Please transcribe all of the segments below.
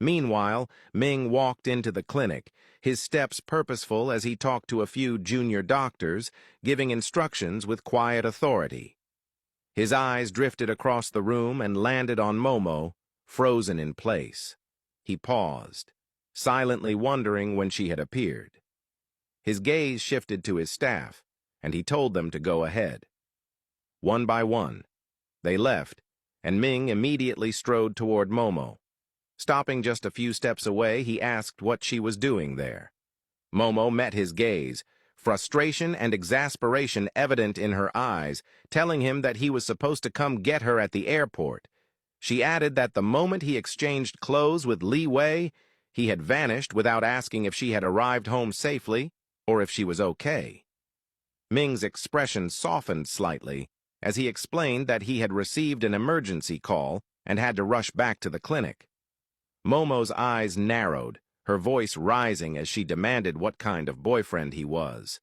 Meanwhile, Ming walked into the clinic, his steps purposeful as he talked to a few junior doctors, giving instructions with quiet authority. His eyes drifted across the room and landed on Momo, frozen in place. He paused, silently wondering when she had appeared. His gaze shifted to his staff, and he told them to go ahead. One by one, they left, and Ming immediately strode toward Momo. Stopping just a few steps away, he asked what she was doing there. Momo met his gaze, frustration and exasperation evident in her eyes, telling him that he was supposed to come get her at the airport. She added that the moment he exchanged clothes with Leeway, he had vanished without asking if she had arrived home safely or if she was okay. Ming's expression softened slightly as he explained that he had received an emergency call and had to rush back to the clinic. Momo's eyes narrowed, her voice rising as she demanded what kind of boyfriend he was.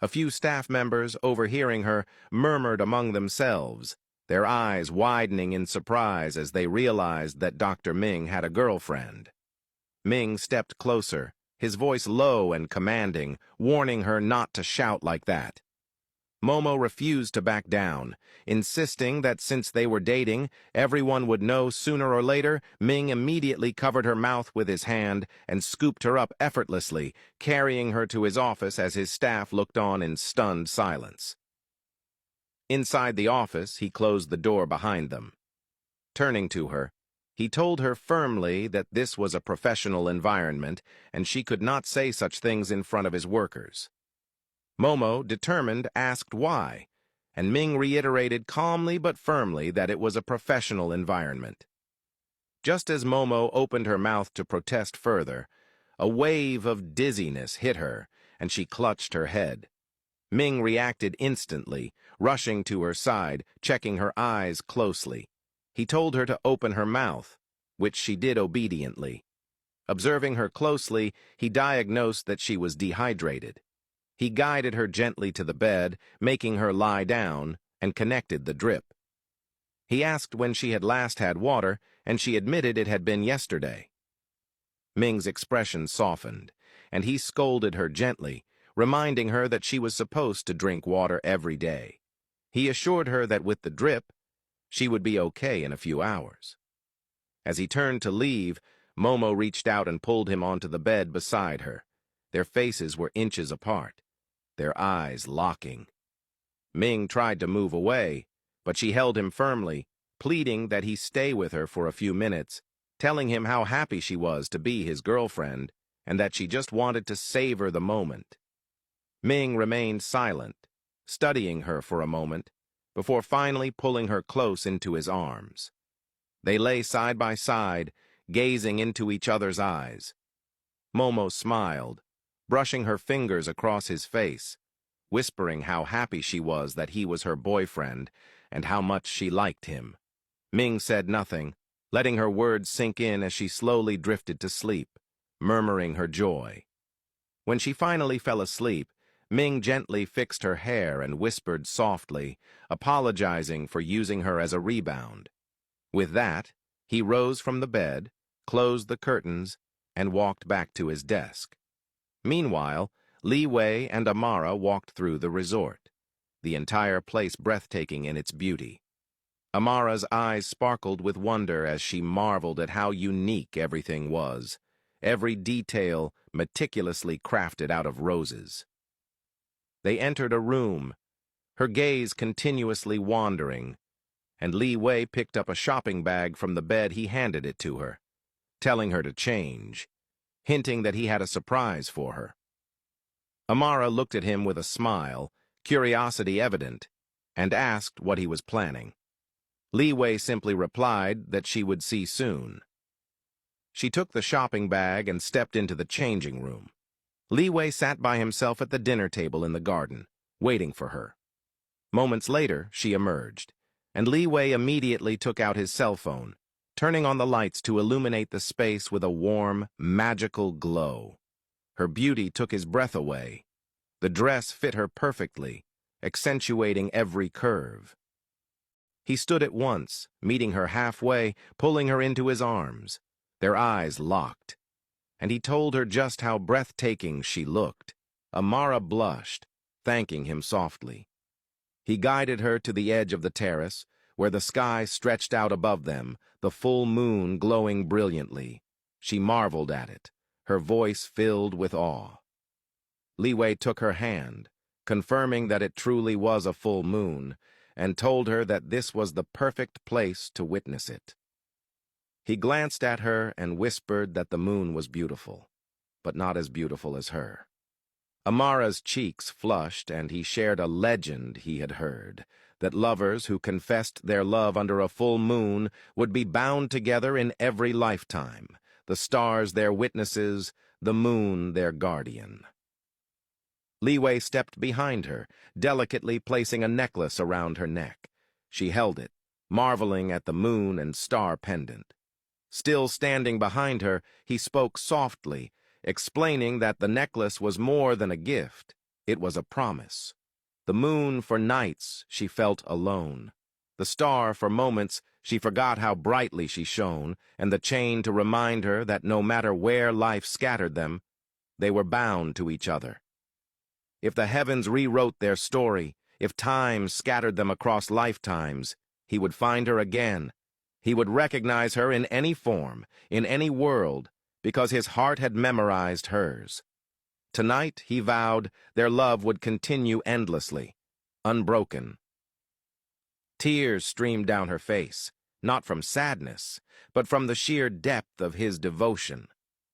A few staff members, overhearing her, murmured among themselves, their eyes widening in surprise as they realized that Dr. Ming had a girlfriend. Ming stepped closer, his voice low and commanding, warning her not to shout like that. Momo refused to back down, insisting that since they were dating, everyone would know sooner or later. Ming immediately covered her mouth with his hand and scooped her up effortlessly, carrying her to his office as his staff looked on in stunned silence. Inside the office, he closed the door behind them. Turning to her, he told her firmly that this was a professional environment and she could not say such things in front of his workers. Momo, determined, asked why, and Ming reiterated calmly but firmly that it was a professional environment. Just as Momo opened her mouth to protest further, a wave of dizziness hit her, and she clutched her head. Ming reacted instantly, rushing to her side, checking her eyes closely. He told her to open her mouth, which she did obediently. Observing her closely, he diagnosed that she was dehydrated. He guided her gently to the bed, making her lie down, and connected the drip. He asked when she had last had water, and she admitted it had been yesterday. Ming's expression softened, and he scolded her gently, reminding her that she was supposed to drink water every day. He assured her that with the drip, she would be okay in a few hours. As he turned to leave, Momo reached out and pulled him onto the bed beside her. Their faces were inches apart, their eyes locking. Ming tried to move away, but she held him firmly, pleading that he stay with her for a few minutes, telling him how happy she was to be his girlfriend and that she just wanted to savor the moment. Ming remained silent, studying her for a moment, before finally pulling her close into his arms. They lay side by side, gazing into each other's eyes. Momo smiled, brushing her fingers across his face, whispering how happy she was that he was her boyfriend and how much she liked him. Ming said nothing, letting her words sink in as she slowly drifted to sleep, murmuring her joy. When she finally fell asleep, Ming gently fixed her hair and whispered softly, apologizing for using her as a rebound. With that, he rose from the bed, closed the curtains, and walked back to his desk. Meanwhile, Leeway and Amara walked through the resort, the entire place breathtaking in its beauty. Amara's eyes sparkled with wonder as she marveled at how unique everything was, every detail meticulously crafted out of roses. They entered a room, her gaze continuously wandering, and Leeway picked up a shopping bag from the bed. He handed it to her, telling her to change, hinting that he had a surprise for her. Amara looked at him with a smile, curiosity evident, and asked what he was planning. Leeway simply replied that she would see soon. She took the shopping bag and stepped into the changing room. Leeway sat by himself at the dinner table in the garden, waiting for her. Moments later, she emerged, and Leeway immediately took out his cell phone, turning on the lights to illuminate the space with a warm, magical glow. Her beauty took his breath away. The dress fit her perfectly, accentuating every curve. He stood at once, meeting her halfway, pulling her into his arms. Their eyes locked, and he told her just how breathtaking she looked. Amara blushed, thanking him softly. He guided her to the edge of the terrace, where the sky stretched out above them, the full moon glowing brilliantly. She marveled at it, her voice filled with awe. Leeway took her hand, confirming that it truly was a full moon, and told her that this was the perfect place to witness it. He glanced at her and whispered that the moon was beautiful, but not as beautiful as her. Amara's cheeks flushed, and he shared a legend he had heard, that lovers who confessed their love under a full moon would be bound together in every lifetime, the stars their witnesses, the moon their guardian. Leeway stepped behind her, delicately placing a necklace around her neck. She held it, marveling at the moon and star pendant. Still standing behind her, he spoke softly, explaining that the necklace was more than a gift. It was a promise. The moon for nights she felt alone. The star for moments she forgot how brightly she shone, and the chain to remind her that no matter where life scattered them, they were bound to each other. If the heavens rewrote their story, if time scattered them across lifetimes, he would find her again. He would recognize her in any form, in any world, because his heart had memorized hers. Tonight, he vowed, their love would continue endlessly, unbroken. Tears streamed down her face, not from sadness, but from the sheer depth of his devotion.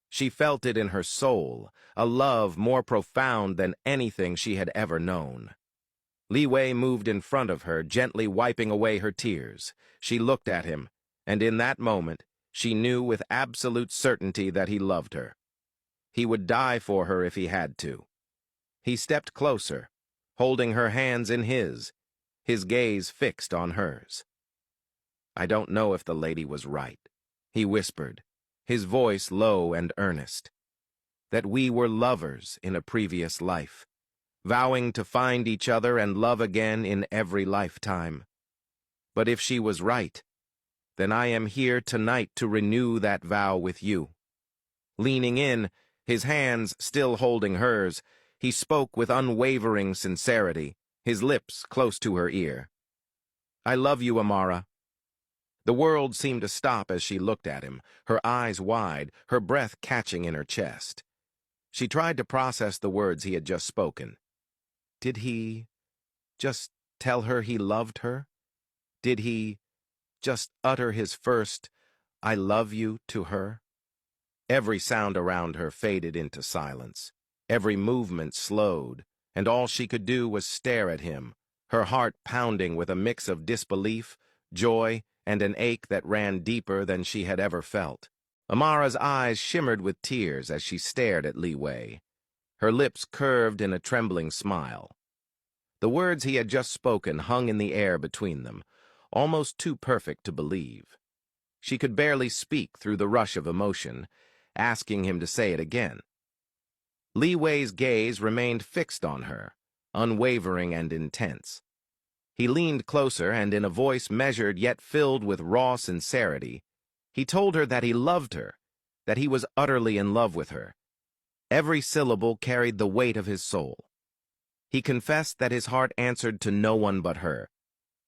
She felt it in her soul, a love more profound than anything she had ever known. Leeway moved in front of her, gently wiping away her tears. She looked at him, and in that moment, she knew with absolute certainty that he loved her. He would die for her if he had to. He stepped closer, holding her hands in his gaze fixed on hers. "I don't know if the lady was right," he whispered, his voice low and earnest. "That we were lovers in a previous life, vowing to find each other and love again in every lifetime. But if she was right, then I am here tonight to renew that vow with you." Leaning in, his hands still holding hers, he spoke with unwavering sincerity, his lips close to her ear. "I love you, Amara." The world seemed to stop as she looked at him, her eyes wide, her breath catching in her chest. She tried to process the words he had just spoken. Did he just tell her he loved her? Did he just utter his first, "I love you" to her? Every sound around her faded into silence. Every movement slowed, and all she could do was stare at him, her heart pounding with a mix of disbelief, joy, and an ache that ran deeper than she had ever felt. Amara's eyes shimmered with tears as she stared at Leeway. Her lips curved in a trembling smile. The words he had just spoken hung in the air between them, almost too perfect to believe. She could barely speak through the rush of emotion, asking him to say it again. Leeway's gaze remained fixed on her, unwavering and intense. He leaned closer, and in a voice measured yet filled with raw sincerity, he told her that he loved her, that he was utterly in love with her. Every syllable carried the weight of his soul. He confessed that his heart answered to no one but her,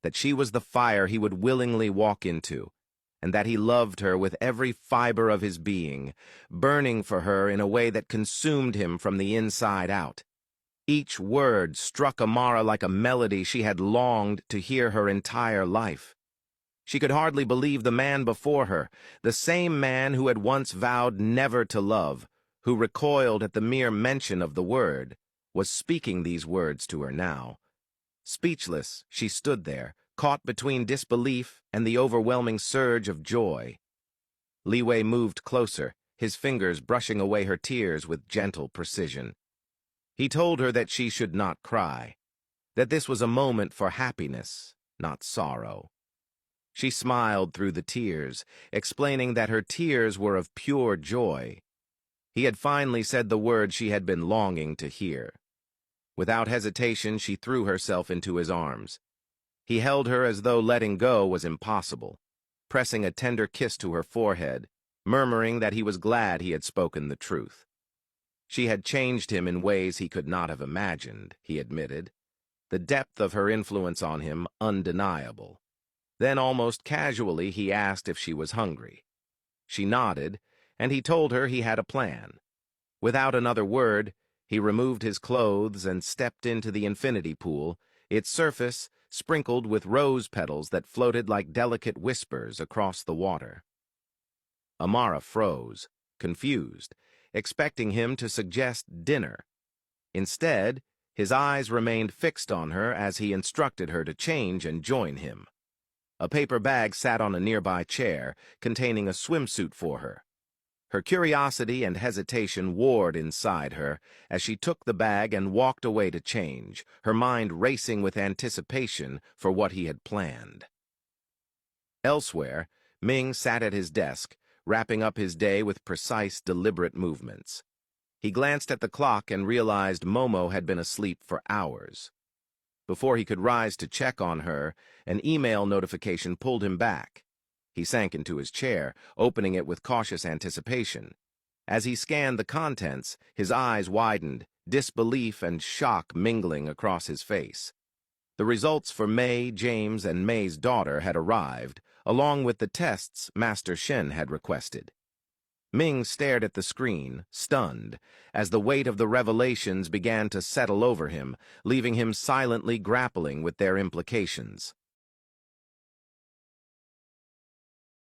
that she was the fire he would willingly walk into, and that he loved her with every fiber of his being, burning for her in a way that consumed him from the inside out. Each word struck Amara like a melody she had longed to hear her entire life. She could hardly believe the man before her, the same man who had once vowed never to love, who recoiled at the mere mention of the word, was speaking these words to her now. Speechless, she stood there, caught between disbelief and the overwhelming surge of joy. Leeway moved closer, his fingers brushing away her tears with gentle precision. He told her that she should not cry, that this was a moment for happiness, not sorrow. She smiled through the tears, explaining that her tears were of pure joy. He had finally said the words she had been longing to hear. Without hesitation, she threw herself into his arms. He held her as though letting go was impossible, pressing a tender kiss to her forehead, murmuring that he was glad he had spoken the truth. She had changed him in ways he could not have imagined, he admitted, the depth of her influence on him undeniable. Then, almost casually, he asked if she was hungry. She nodded, and he told her he had a plan. Without another word, he removed his clothes and stepped into the infinity pool, its surface sprinkled with rose petals that floated like delicate whispers across the water. Amara froze, confused, expecting him to suggest dinner. Instead, his eyes remained fixed on her as he instructed her to change and join him. A paper bag sat on a nearby chair, containing a swimsuit for her. Her curiosity and hesitation warred inside her as she took the bag and walked away to change, her mind racing with anticipation for what he had planned. Elsewhere, Ming sat at his desk, wrapping up his day with precise, deliberate movements. He glanced at the clock and realized Momo had been asleep for hours. Before he could rise to check on her, an email notification pulled him back. He sank into his chair, opening it with cautious anticipation. As he scanned the contents, his eyes widened, disbelief and shock mingling across his face. The results for May, James, and May's daughter had arrived, along with the tests Master Shen had requested. Ming stared at the screen, stunned, as the weight of the revelations began to settle over him, leaving him silently grappling with their implications.